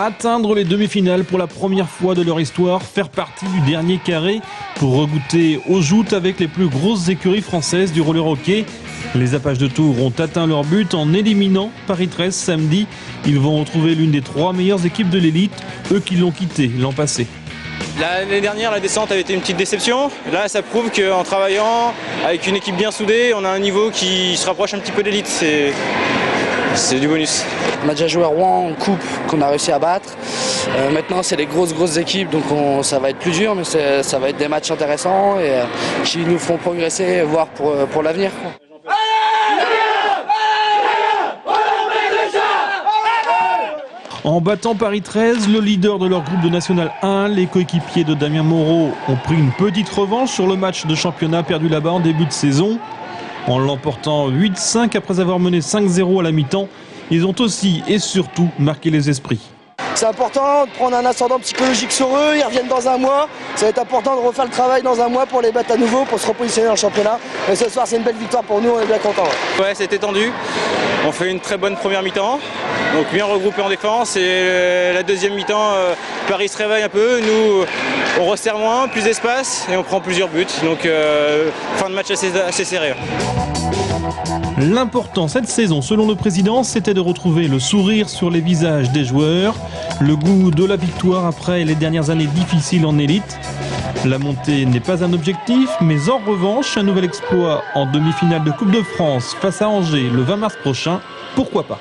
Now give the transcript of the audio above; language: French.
Atteindre les demi-finales pour la première fois de leur histoire, faire partie du dernier carré pour regoûter aux joutes avec les plus grosses écuries françaises du roller hockey. Les Apaches de Tours ont atteint leur but en éliminant Paris 13 samedi. Ils vont retrouver l'une des 3 meilleures équipes de l'élite, eux qui l'ont quitté l'an passé. L'année dernière, la descente avait été une petite déception. Là, ça prouve qu'en travaillant avec une équipe bien soudée, on a un niveau qui se rapproche un petit peu de l'élite. C'est du bonus. On a déjà joué à Rouen en coupe qu'on a réussi à battre. Maintenant c'est les grosses équipes, donc ça va être plus dur, mais ça va être des matchs intéressants et qui nous feront progresser, voire pour l'avenir. En battant Paris 13, le leader de leur groupe de National 1, les coéquipiers de Damien Moreau ont pris une petite revanche sur le match de championnat perdu là-bas en début de saison. En l'emportant 8-5 après avoir mené 5-0 à la mi-temps, ils ont aussi et surtout marqué les esprits. C'est important de prendre un ascendant psychologique sur eux, ils reviennent dans un mois. Ça va être important de refaire le travail dans un mois pour les battre à nouveau, pour se repositionner dans le championnat. Et ce soir c'est une belle victoire pour nous, on est bien contents. Ouais, c'était tendu. On fait une très bonne première mi-temps, donc bien regroupé en défense. Et la deuxième mi-temps, Paris se réveille un peu, nous on resserre moins, plus d'espace et on prend plusieurs buts. Donc fin de match assez serré. L'important cette saison, selon le président, c'était de retrouver le sourire sur les visages des joueurs, le goût de la victoire après les dernières années difficiles en élite. La montée n'est pas un objectif, mais en revanche, un nouvel exploit en demi-finale de Coupe de France face à Angers le 20 mars prochain, pourquoi pas ?